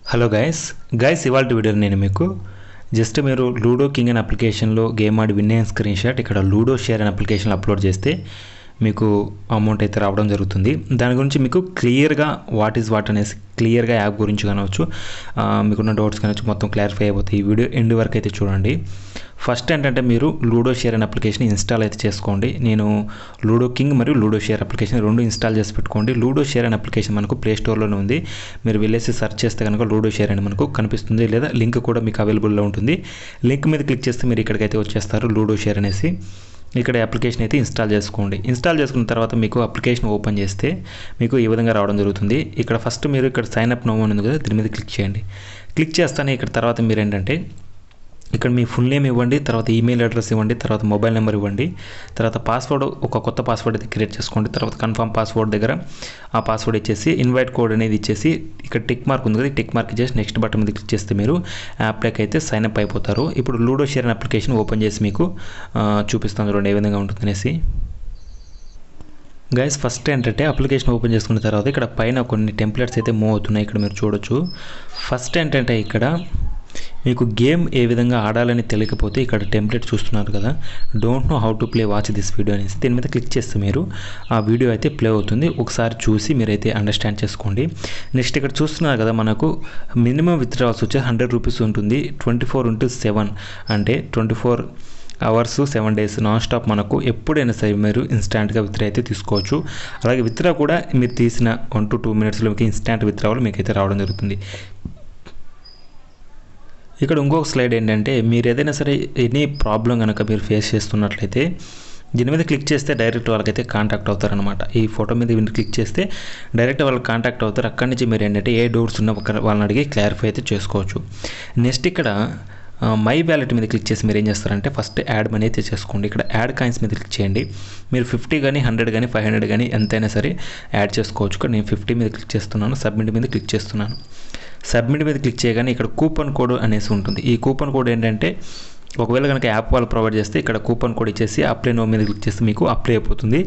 Hello guys ఇవాళ వీడియోలో నేను మీకు జస్ట్ మీరు లూడో కింగ్ అనే అప్లికేషన్లో గేమ్ ఆడి విన్ అయిన స్క్రీన్ షాట్ ఇక్కడ లూడో షేర్ అనే అప్లికేషన్లో అప్లోడ్ చేస్తే మీకు అమౌంట్ అయితే రావడం జరుగుతుంది. దాని గురించి మీకు క్లియర్గా వాట్ ఈజ్ వాట్ అనేసి క్లియర్గా యాప్ గురించి కానవచ్చు, మీకున్న డౌట్స్ కానవచ్చు మొత్తం క్లారిఫై అయిపోతాయి. ఈ వీడియో ఎండ్ వరకు అయితే చూడండి. ఫస్ట్ ఏంటంటే మీరు లూడో షేర్ అనే అప్లికేషన్ ఇన్స్టాల్ అయితే చేసుకోండి. నేను లూడో కింగ్ మరియు లూడో షేర్ అప్లికేషన్ రెండు ఇన్స్టాల్ చేసి పెట్టుకోండి. లూడో షేర్ అనే అప్లికేషన్ మనకు ప్లే స్టోర్లోనే ఉంది. మీరు వెళ్ళేసి సెర్చ్ చేస్తే కనుక లూడో షేర్ అని మనకు కనిపిస్తుంది, లేదా లింక్ కూడా మీకు అవైలబుల్లో ఉంటుంది. లింక్ మీద క్లిక్ చేస్తే మీరు ఇక్కడికైతే వచ్చేస్తారు. లూడో షేర్ అనేసి ఇక్కడ అప్లికేషన్ అయితే ఇన్స్టాల్ చేసుకోండి. ఇన్స్టాల్ చేసుకున్న తర్వాత మీకు అప్లికేషన్ ఓపెన్ చేస్తే మీకు ఈ విధంగా రావడం జరుగుతుంది. ఇక్కడ ఫస్ట్ మీరు ఇక్కడ సైన్ అప్ నో అని ఉంది కదా, దీని మీద క్లిక్ చేయండి. క్లిక్ చేస్తానే ఇక్కడ తర్వాత మీరు ఏంటంటే ఇక్కడ మీ ఫుల్ నేమ్ ఇవ్వండి, తర్వాత ఈమెయిల్ అడ్రస్ ఇవ్వండి, తర్వాత మొబైల్ నెంబర్ ఇవ్వండి, తర్వాత పాస్వర్డ్ ఒక కొత్త పాస్వర్డ్ అయితే క్రియేట్ చేసుకోండి. తర్వాత కన్ఫర్మ్ పాస్వర్డ్ దగ్గర ఆ పాస్వర్డ్ ఇచ్చేసి ఇన్వైట్ కోడ్ అనేది ఇచ్చేసి ఇక్కడ టిక్ మార్క్ ఉంది కదా, ఈ టిక్ మార్క్ ఇచ్చేసి నెక్స్ట్ బటన్ మీద క్లిక్ చేస్తే మీరు యాప్లోకి అయితే సైన్ అప్ అయిపోతారు. ఇప్పుడు లూడో షేర్ అనే అప్లికేషన్ ఓపెన్ చేసి మీకు చూపిస్తాను చూడండి ఏ విధంగా ఉంటుంది అనేసి. గైస్ ఫస్ట్ ఏంటంటే అప్లికేషన్ ఓపెన్ చేసుకున్న తర్వాత ఇక్కడ పైన కొన్ని టెంప్లెట్స్ అయితే మూవ్ అవుతున్నాయి, ఇక్కడ మీరు చూడొచ్చు. ఫస్ట్ ఏంటంటే ఇక్కడ మీకు గేమ్ ఏ విధంగా ఆడాలని తెలియకపోతే ఇక్కడ టెంప్లెట్ చూస్తున్నారు కదా, don't know how to play watch this video అనేసి దీని మీద క్లిక్ చేస్తే మీరు ఆ వీడియో అయితే ప్లే అవుతుంది. ఒకసారి చూసి మీరైతే అండర్స్టాండ్ చేసుకోండి. నెక్స్ట్ ఇక్కడ చూస్తున్నారు కదా, మనకు మినిమం విత్డ్రాల్స్ వచ్చి 100 రూపీస్ ఉంటుంది. 24/7 అంటే 24 అవర్స్ 7 డేస్ నాన్ స్టాప్ మనకు ఎప్పుడైనా సరే మీరు ఇన్స్టాంట్గా విత్డ్రా అయితే తీసుకోవచ్చు. అలాగే విత్డ్రా కూడా మీరు తీసిన 1 to 2 మినిట్స్లో మీకు ఇన్స్టాంట్ విత్డ్రావల్ మీకు అయితే రావడం జరుగుతుంది. ఇక్కడ ఇంకొక స్లైడ్ ఏంటంటే మీరు ఏదైనా సరే ఎనీ ప్రాబ్లం కనుక మీరు ఫేస్ చేస్తున్నట్లయితే దీని మీద క్లిక్ చేస్తే డైరెక్ట్ వాళ్ళకైతే కాంటాక్ట్ అవుతారనమాట. ఈ ఫోటో మీద క్లిక్ చేస్తే డైరెక్ట్ వాళ్ళకి కాంటాక్ట్ అవుతారు. అక్కడి నుంచి మీరు ఏంటంటే ఏ డౌట్స్ ఉన్న వాళ్ళని అడిగి క్లారిఫై అయితే చేసుకోవచ్చు. నెక్స్ట్ ఇక్కడ మై వ్యాలెట్ మీద క్లిక్ చేసి మీరు ఏం చేస్తారంటే ఫస్ట్ యాడ్ మనీ అయితే చేసుకోండి. ఇక్కడ యాడ్ కాయిన్స్ మీద క్లిక్ చేయండి. మీరు 50 కానీ 100 కానీ 500 కానీ ఎంతైనా సరే యాడ్ చేసుకోవచ్చు. ఇక్కడ నేను 50 మీద క్లిక్ చేస్తున్నాను, సబ్మిట్ మీద క్లిక్ చేస్తున్నాను. సబ్మిట్ మీద క్లిక్ చేయగానే ఇక్కడ కూపన్ కోడ్ అనేసి ఉంటుంది. ఈ కూపన్ కోడ్ ఏంటంటే ఒకవేళ కనుక యాప్ వాళ్ళు ప్రొవైడ్ చేస్తే ఇక్కడ కూపన్ కోడ్ ఇచ్చేసి అప్లై నో మీద క్లిక్ చేస్తే మీకు అప్లై అయిపోతుంది.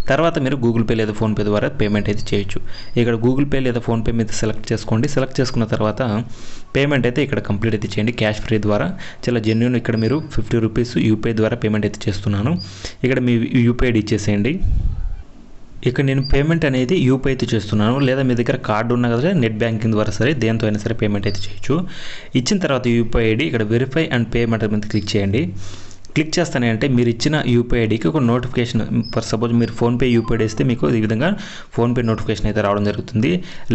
తర్వాత మీరు గూగుల్ పే లేదా ఫోన్పే ద్వారా పేమెంట్ అయితే చేయొచ్చు. ఇక్కడ గూగుల్ పే లేదా ఫోన్పే మీద సెలెక్ట్ చేసుకోండి. సెలెక్ట్ చేసుకున్న తర్వాత పేమెంట్ అయితే ఇక్కడ కంప్లీట్ అయితే చేయండి క్యాష్ ఫ్రీ ద్వారా. చాలా జెన్యూన్. ఇక్కడ మీరు 50 రూపీస్ యూపీఐ ద్వారా పేమెంట్ అయితే చేస్తున్నాను. ఇక్కడ మీ యూపీఐ ఐడి ఇచ్చేసేయండి. ఇక్కడ నేను పేమెంట్ అనేది యూపీఐ అయితే చేస్తున్నాను, లేదా మీ దగ్గర కార్డు ఉన్నా కదా నెట్ బ్యాంకింగ్ ద్వారా సరే దేంతో అయినా సరే పేమెంట్ అయితే చేయొచ్చు. ఇచ్చిన తర్వాత యూపీఐ ఐడి ఇక్కడ వెరిఫై అండ్ పేమెంట్ మీద క్లిక్ చేయండి. క్లిక్ చేస్తానే అంటే మీరు ఇచ్చిన యూపీఐ ఐడికి ఒక నోటిఫికేషన్, ఫర్ సపోజ్ మీరు ఫోన్పే యూపీఐ ఐడి ఇస్తే మీకు ఈ విధంగా ఫోన్పే నోటిఫికేషన్ అయితే రావడం జరుగుతుంది.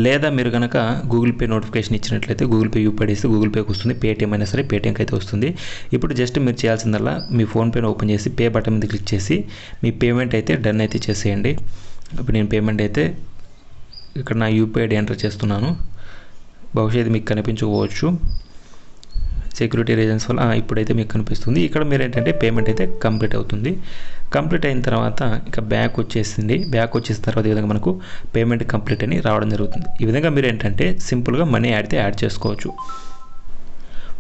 లేదా మీరు కనుక గూగుల్ పే నోటిఫికేషన్ ఇచ్చినట్లయితే గూగుల్ పే యూపీఐ ఐడి ఇస్తే గూగుల్ పేకి వస్తుంది, పేటీఎం అయినా సరే పేటీఎంకి అయితే వస్తుంది. ఇప్పుడు జస్ట్ మీరు చేయాల్సిందల్లా మీ ఫోన్పేని ఓపెన్ చేసి పే బటన్ మీద క్లిక్ చేసి మీ పేమెంట్ అయితే డన్ అయితే చేసేయండి. ఇప్పుడు నేను పేమెంట్ అయితే ఇక్కడ నా యూపీఐ ఐడి ఎంటర్ చేస్తున్నాను. బహుశా ఇది మీకు కనిపించకపోవచ్చు సెక్యూరిటీ రీజన్స్ వల్ల. ఇప్పుడైతే మీకు కనిపిస్తుంది. ఇక్కడ మీరు ఏంటంటే పేమెంట్ అయితే కంప్లీట్ అవుతుంది. కంప్లీట్ అయిన తర్వాత ఇక బ్యాక్ వచ్చేసింది. బ్యాక్ వచ్చేసిన తర్వాత ఈ విధంగా మనకు పేమెంట్ కంప్లీట్ అని రావడం జరుగుతుంది. ఈ విధంగా మీరు ఏంటంటే సింపుల్గా మనీ అయితే యాడ్ చేసుకోవచ్చు.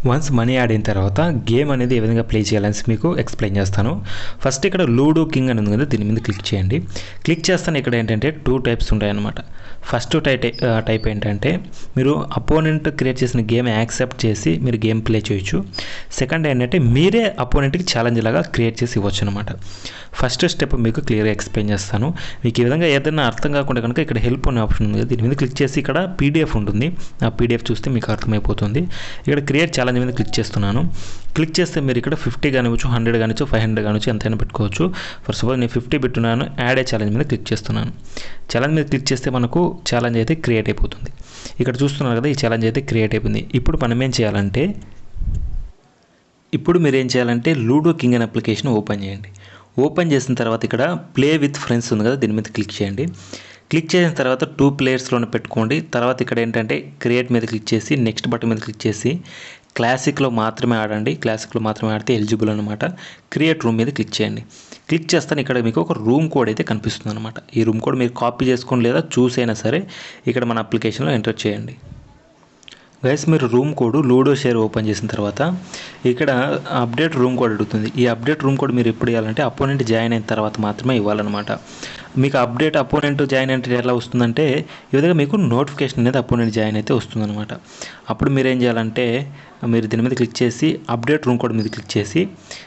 వన్స్ మనీ యాడ్ అయిన తర్వాత గేమ్ అనేది ఏ విధంగా ప్లే చేయాలని మీకు ఎక్స్ప్లెయిన్ చేస్తాను. ఫస్ట్ ఇక్కడ లూడో కింగ్ అని ఉంది కదా, దీని మీద క్లిక్ చేయండి. క్లిక్ చేస్తాను ఇక్కడ ఏంటంటే 2 టైప్స్ ఉంటాయన్నమాట. ఫస్ట్ టైప్ ఏంటంటే మీరు అపోనెంట్ క్రియేట్ చేసిన గేమ్ యాక్సెప్ట్ చేసి మీరు గేమ్ ప్లే చేయొచ్చు. సెకండ్ ఏంటంటే మీరే అపోనెంట్కి ఛాలెంజ్ లాగా క్రియేట్ చేసి ఇవ్వచ్చు అనమాట. ఫస్ట్ స్టెప్ మీకు క్లియర్గా ఎక్స్ప్లెయిన్ చేస్తాను. మీకు ఈ విధంగా ఏదైనా అర్థం కాకుండా కనుక ఇక్కడ హెల్ప్ అనే ఆప్షన్ ఉంది కదా, దీని మీద క్లిక్ చేసి ఇక్కడ పీడిఎఫ్ ఉంటుంది. ఆ పీడిఎఫ్ చూస్తే మీకు అర్థమైపోతుంది. ఇక్కడ క్రియేట్ ఛాలెంజ్ మీద క్లిక్ చేస్తున్నాను. క్లిక్ చేస్తే మీరు ఇక్కడ 50 కానివచ్చు, 100 కానివచ్చు, 500 కానివచ్చు, ఎంతైనా పెట్టుకోవచ్చు. ఫర్ సపోజ్ నేను 50 పెట్టున్నాను. యాడ్ ఏ ఛాలెంజ్ మీద క్లిక్ చేస్తున్నాను. ఛాలెంజ్ మీద క్లిక్ చేస్తే మనకు ఛాలెంజ్ అయితే క్రియేట్ అయిపోతుంది. ఇక్కడ చూస్తున్నారు కదా, ఈ ఛాలెంజ్ అయితే క్రియేట్ అయిపోయింది. ఇప్పుడు మనం ఏం చేయాలంటే మీరు ఏం చేయాలంటే లూడో కింగ్ అనే అప్లికేషన్ ఓపెన్ చేయండి. ఓపెన్ చేసిన తర్వాత ఇక్కడ ప్లే విత్ ఫ్రెండ్స్ ఉంది కదా, దీని మీద క్లిక్ చేయండి. క్లిక్ చేసిన తర్వాత 2 ప్లేయర్స్లోనే పెట్టుకోండి. తర్వాత ఇక్కడ ఏంటంటే క్రియేట్ మీద క్లిక్ చేసి నెక్స్ట్ బటన్ మీద క్లిక్ చేసి క్లాసిక్లో మాత్రమే ఆడండి. క్లాసిక్లో మాత్రమే ఆడితే ఎలిజిబుల్ అనమాట. క్రియేట్ రూమ్ మీద క్లిక్ చేయండి. క్లిక్ చేస్తాను ఇక్కడ మీకు ఒక రూమ్ కోడ్ అయితే కనిపిస్తుంది అనమాట. ఈ రూమ్ కోడ్ మీరు కాపీ చేసుకోండి, లేదా చూసైనా సరే ఇక్కడ మన అప్లికేషన్లో ఎంటర్ చేయండి. గైస్ మీరు room code ludo share open చేసిన తర్వాత ఇక్కడ అప్డేట్ రూమ్ కోడ్ అడుగుతుంది. ఈ అప్డేట్ రూమ్ కోడ్ మీరు ఎప్పుడు ఇవ్వాలంటే అపోనెంట్ జాయిన్ అయిన తర్వాత మాత్రమే ఇవ్వాలన్నమాట. మీకు అప్డేట్ అపోనెంట్ జాయిన్ అంటే ఎలా వస్తుందంటే ఈ విధంగా మీకు నోటిఫికేషన్ అనేది అపోనెంట్ జాయిన్ అయితే వస్తుందన్నమాట. అప్పుడు మీరు ఏం చేయాలంటే మీరు దీని మీద క్లిక్ చేసి అప్డేట్ రూమ్ కోడ్ మీద క్లిక్ చేసి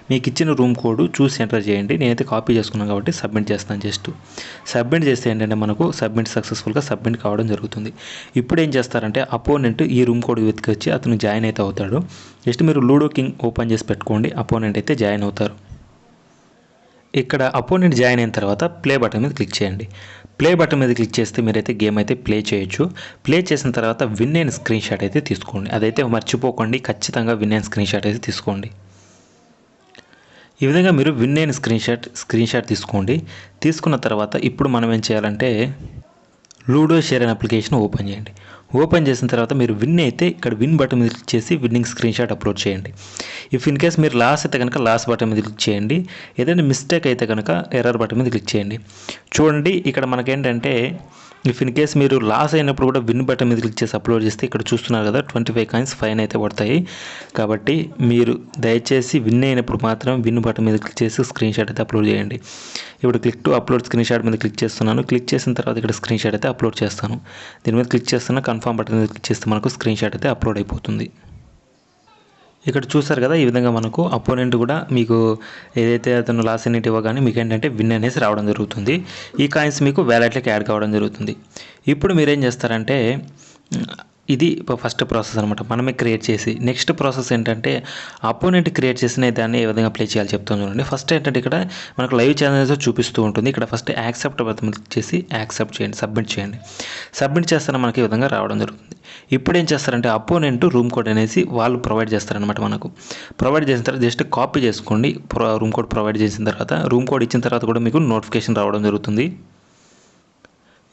మీకు ఇచ్చిన రూమ్ కోడ్ చూసి ఎంటర్ చేయండి. నేనైతే కాపీ చేసుకున్నాను కాబట్టి సబ్మిట్ చేస్తాను. జస్ట్ సబ్మిట్ చేస్తే ఏంటంటే మనకు సబ్మిట్ సక్సెస్ఫుల్గా సబ్మిట్ కావడం జరుగుతుంది. ఇప్పుడు ఏం చేస్తారంటే అపోనెంట్ ఈ రూమ్ కోడ్ వెతికొచ్చి అతను జాయిన్ అయితే అవుతాడు. జస్ట్ మీరు లూడో కింగ్ ఓపెన్ చేసి పెట్టుకోండి, అపోనెంట్ అయితే జాయిన్ అవుతారు. ఇక్కడ అపోనెంట్ జాయిన్ అయిన తర్వాత ప్లే బటన్ మీద క్లిక్ చేయండి. ప్లే బటన్ మీద క్లిక్ చేస్తే మీరైతే గేమ్ అయితే ప్లే చేయొచ్చు. ప్లే చేసిన తర్వాత విన్ అయిన స్క్రీన్ షాట్ అయితే తీసుకోండి. అదైతే మర్చిపోకండి, ఖచ్చితంగా విన్ అయిన స్క్రీన్ షాట్ అయితే తీసుకోండి. ఈ విధంగా మీరు విన్ అయిన స్క్రీన్ షాట్ తీసుకోండి. తీసుకున్న తర్వాత ఇప్పుడు మనం ఏం చేయాలంటే లూడో షేర్ అనే అప్లికేషన్ ఓపెన్ చేయండి. ఓపెన్ చేసిన తర్వాత మీరు విన్ అయితే ఇక్కడ విన్ బటన్ మీద క్లిక్ చేసి విన్నింగ్ స్క్రీన్ షాట్ అప్లోడ్ చేయండి. ఇఫ్ ఇన్ కేస్ మీరు లాస్ అయితే కనుక లాస్ బటన్ మీద క్లిక్ చేయండి. ఏదైనా మిస్టేక్ అయితే కనుక ఎర్రర్ బటన్ మీద క్లిక్ చేయండి. చూడండి ఇక్కడ మనకేంటంటే ఇఫ్ ఇన్ కేస్ మీరు లాస్ అయినప్పుడు కూడా విన్ బటన్ మీద క్లిక్ చేసి అప్లోడ్ చేస్తే ఇక్కడ చూస్తున్నారు కదా 25 కాయిన్స్ ఫైన్ అయితే పడతాయి. కాబట్టి మీరు దయచేసి విన్ అయినప్పుడు మాత్రం విన్ బటన్ మీద క్లిక్ చేసి స్క్రీన్ షాట్ అయితే అప్లోడ్ చేయండి. ఇప్పుడు click to upload screen shot మీద క్లిక్ చేస్తున్నాను. క్లిక్ చేసిన తర్వాత ఇక్కడ స్క్రీన్ షాట్ అయితే అప్లోడ్ చేస్తాను. దీని మీద క్లిక్ చేస్తున్నా కన్ఫర్మ్ బటన్ మీద క్లిక్ చేస్తే మనకు స్క్రీన్ షాట్ అయితే అప్లోడ్ అయిపోతుంది. ఇక్కడ చూసారు కదా ఈ విధంగా మనకు అపోనెంట్ కూడా మీకు ఏదైతే అతను లాస్ అయినట్టు ఇవ్వగానే మీకు ఏంటంటే విన్ అనేసి రావడం జరుగుతుంది. ఈ కాయిన్స్ మీకు వ్యాలెట్లోకి యాడ్ కావడం జరుగుతుంది. ఇప్పుడు మీరేం చేస్తారంటే ఇది ఫస్ట్ ప్రాసెస్ అనమాట, మనమే క్రియేట్ చేసి. నెక్స్ట్ ప్రాసెస్ ఏంటంటే అపోనెంట్ క్రియేట్ చేసిన దాన్ని ఏ విధంగా ప్లే చేయాలి చెప్తాను చూడండి. ఫస్ట్ ఏంటంటే ఇక్కడ మనకు లైవ్ ఛానల్స్ చూపిస్తూ ఉంటుంది. ఇక్కడ ఫస్ట్ యాక్సెప్ట్ బటన్ క్లిక్ చేసి యాక్సెప్ట్ చేయండి, సబ్మిట్ చేయండి. సబ్మిట్ చేస్తే మనకి ఈ విధంగా రావడం జరుగుతుంది. ఇప్పుడు ఏం చేస్తారంటే అపోనెంట్ రూమ్ కోడ్ అనేసి వాళ్ళు ప్రొవైడ్ చేస్తారనమాట. మనకు ప్రొవైడ్ చేసిన తర్వాత జస్ట్ కాపీ చేసుకోండి. రూమ్ కోడ్ ప్రొవైడ్ చేసిన తర్వాత రూమ్ కోడ్ ఇచ్చిన తర్వాత కూడా మీకు నోటిఫికేషన్ రావడం జరుగుతుంది.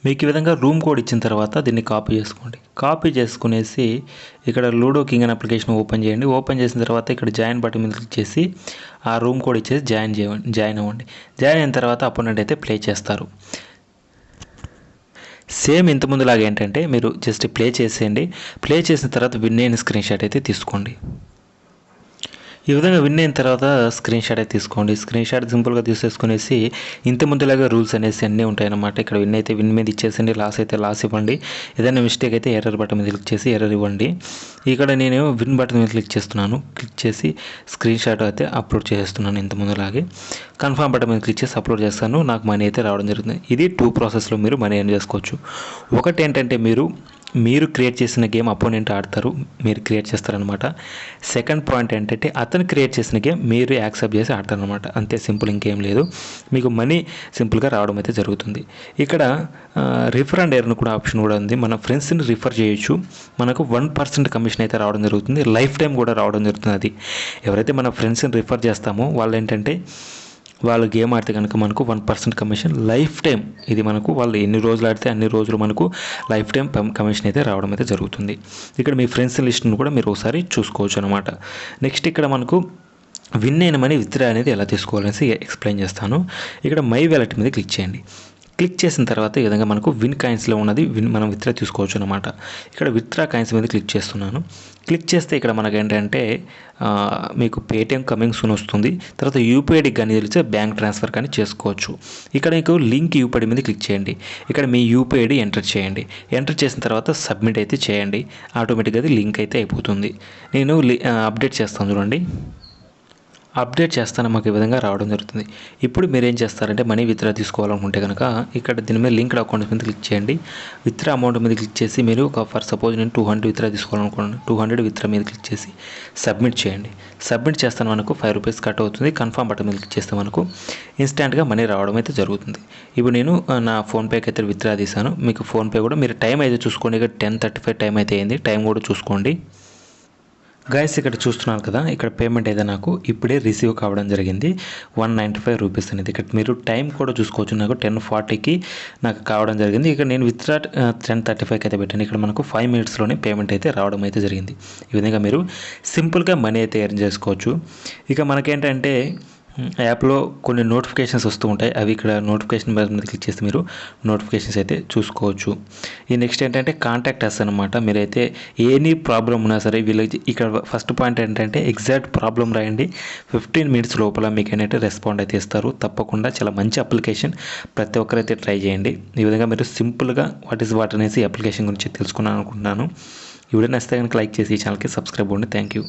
మీకు ఈ విధంగా రూమ్ కోడ్ ఇచ్చిన తర్వాత దీన్ని కాపీ చేసుకోండి. కాపీ చేసుకునేసి ఇక్కడ లూడో కింగ్ అనే అప్లికేషన్ ఓపెన్ చేయండి. ఓపెన్ చేసిన తర్వాత ఇక్కడ జాయిన్ బటన్ మీద క్లిక్ చేసి ఆ రూమ్ కోడ్ ఇచ్చేసి జాయిన్ అవ్వండి. జాయిన్ అయిన తర్వాత అపోనెంట్ అయితే ప్లే చేస్తారు. సేమ్ ఇంతకుముందులాగా ఏంటంటే మీరు జస్ట్ ప్లే చేసేయండి. ప్లే చేసిన తర్వాత విన్ అయిన స్క్రీన్ షాట్ అయితే తీసుకోండి. ఈ విధంగా విన్ అయిన తర్వాత స్క్రీన్ షాట్ అయితే తీసుకోండి. స్క్రీన్ షాట్ సింపుల్గా తీసేసుకునేసి ఇంత ముందులాగా రూల్స్ అనేసి అన్నీ ఉంటాయన్నమాట. ఇక్కడ విన్ అయితే విన్ మీద ఇచ్చేసండి, లాస్ అయితే లాస్ ఇవ్వండి. ఏదైనా మిస్టేక్ అయితే ఎర్రర్ బటన్ మీద క్లిక్ చేసి ఎర్రర్ ఇవ్వండి. ఇక్కడ నేను విన్ బటన్ మీద క్లిక్ చేస్తున్నాను. క్లిక్ చేసి స్క్రీన్ షాట్ అయితే అప్లోడ్ చేస్తున్నాను. ఇంత ముందులాగే కన్ఫర్మ్ బటన్ మీద క్లిక్ చేసి అప్లోడ్ చేస్తాను. నాకు మనీ అయితే రావడం జరుగుతుంది. ఇది 2 ప్రాసెస్లో మీరు మనీ ఎర్న్ చేసుకోవచ్చు. ఒకటి ఏంటంటే మీరు క్రియేట్ చేసిన గేమ్ అపోనెంట్ ఆడతారు, మీరు క్రియేట్ చేస్తారనమాట. సెకండ్ పాయింట్ ఏంటంటే అతను క్రియేట్ చేసిన గేమ్ మీరు యాక్సెప్ట్ చేసి ఆడతారనమాట. అంతే సింపుల్, ఇంకేం లేదు. మీకు మనీ సింపుల్గా రావడం అయితే జరుగుతుంది. ఇక్కడ రిఫర్ అండ్ ఎర్న్ కూడా ఆప్షన్ కూడా ఉంది. మన ఫ్రెండ్స్ని రిఫర్ చేయొచ్చు. మనకు 1% కమిషన్ అయితే రావడం జరుగుతుంది. లైఫ్ టైం కూడా రావడం జరుగుతుంది. అది ఎవరైతే మన ఫ్రెండ్స్ని రిఫర్ చేస్తామో వాళ్ళు ఏంటంటే వాళ్ళు గేమ్ ఆడితే కనుక మనకు 1% కమిషన్ లైఫ్ టైం. ఇది మనకు వాళ్ళు ఎన్ని రోజులు ఆడితే అన్ని రోజులు మనకు లైఫ్ టైం కమిషన్ అయితే రావడం అయితే జరుగుతుంది. ఇక్కడ మీ ఫ్రెండ్స్ లిస్ట్ను కూడా మీరు ఒకసారి చూసుకోవచ్చు అనమాట. నెక్స్ట్ ఇక్కడ మనకు విన్ అయిన మనీ విత్డ్రా అనేది ఎలా తీసుకోవాలనేసి ఎక్స్ప్లెయిన్ చేస్తాను. ఇక్కడ మై వ్యాలెట్ మీద క్లిక్ చేయండి. క్లిక్ చేసిన తర్వాత ఈ విధంగా మనకు విన్ కాయిన్స్లో ఉన్నది మనం విత్డ్రా తీసుకోవచ్చు అనమాట. ఇక్కడ విత్డ్రా కాయిన్స్ మీద క్లిక్ చేస్తున్నాను. క్లిక్ చేస్తే ఇక్కడ మనకు ఏంటంటే మీకు పేటిఎం కమింగ్ సూన్ వస్తుంది. తర్వాత యూపీఐడికి కానీ తెలిస్తే బ్యాంక్ ట్రాన్స్ఫర్ కానీ చేసుకోవచ్చు. ఇక్కడ మీకు లింక్ యూపీఐడి మీద క్లిక్ చేయండి. ఇక్కడ మీ యూపీఐడి ఎంటర్ చేయండి. ఎంటర్ చేసిన తర్వాత సబ్మిట్ అయితే చేయండి. ఆటోమేటిక్గా అది లింక్ అయితే అయిపోతుంది. నేను అప్డేట్ చేస్తాను చూడండి. అప్డేట్ చేస్తాను, మాకు ఈ విధంగా రావడం జరుగుతుంది. ఇప్పుడు మీరు ఏం చేస్తారంటే మనీ విత్డ్రా తీసుకోవాలనుకుంటే కనుక ఇక్కడ దీని మీద లింక్డ్ అకౌంట్ మీద క్లిక్ చేయండి. విత్డ్రా అమౌంట్ మీద క్లిక్ చేసి మీరు ఫర్ సపోజ్ నేను 200 విత్డ్రా తీసుకోవాలనుకోండి. 200 విత్డ్రా మీద క్లిక్ చేసి సబ్మిట్ చేయండి. సబ్మిట్ చేస్తాను, మనకు 5 రూపీస్ కట్ అవుతుంది. కన్ఫర్మ్ బటన్ మీద క్లిక్ చేస్తే మనకు ఇన్స్టాంట్గా మనీ రావడం అయితే జరుగుతుంది. ఇప్పుడు నేను నా ఫోన్పేకి అయితే విత్డ్రా తీసాను. మీకు ఫోన్పే కూడా మీరు టైం అయితే చూసుకోండి. ఇక్కడ 10:35 టైం అయితే అయింది. టైం కూడా చూసుకోండి. గైస్ ఇక్కడ చూస్తున్నారు కదా, ఇక్కడ పేమెంట్ అయితే నాకు ఇప్పుడే రిసీవ్ కావడం జరిగింది 195 రూపీస్ అనేది. ఇక్కడ మీరు టైం కూడా చూసుకోవచ్చు. నాకు 10:40కి నాకు కావడం జరిగింది. ఇక్కడ నేను విత్డ్రా 10:35కి అయితే పెట్టాను. ఇక్కడ మనకు 5 మినిట్స్లోనే పేమెంట్ అయితే రావడం అయితే జరిగింది. ఈ విధంగా మీరు సింపుల్గా మనీ అయితే ఎర్న్ చేసుకోవచ్చు. ఇక మనకేంటంటే యాప్లో కొన్ని నోటిఫికేషన్స్ వస్తూ ఉంటాయి. అవి ఇక్కడ నోటిఫికేషన్ బటన్ మీద క్లిక్ చేస్తే మీరు నోటిఫికేషన్స్ అయితే చూసుకోవచ్చు. ఈ నెక్స్ట్ ఏంటంటే కాంటాక్ట్ అస్ అనమాట. మీరైతే ఎనీ ప్రాబ్లం ఉన్నా సరే వీళ్ళకి ఇక్కడ ఫస్ట్ పాయింట్ ఏంటంటే ఎగ్జాక్ట్ ప్రాబ్లం రాయండి. 15 మినిట్స్ లోపల మీకు ఏంటంటే రెస్పాండ్ అయితే ఇస్తారు. తప్పకుండా చాలా మంచి అప్లికేషన్, ప్రతి ఒక్కరైతే ట్రై చేయండి. ఈ విధంగా మీరు సింపుల్గా వాట్ అనేసి అప్లికేషన్ గురించి తెలుసుకున్నాను అనుకుంటున్నాను. ఈ వీడియో నచ్చితే కనుక లైక్ చేసి ఈ ఛానల్కి సబ్స్క్రైబ్ అవ్వండి. Thank you.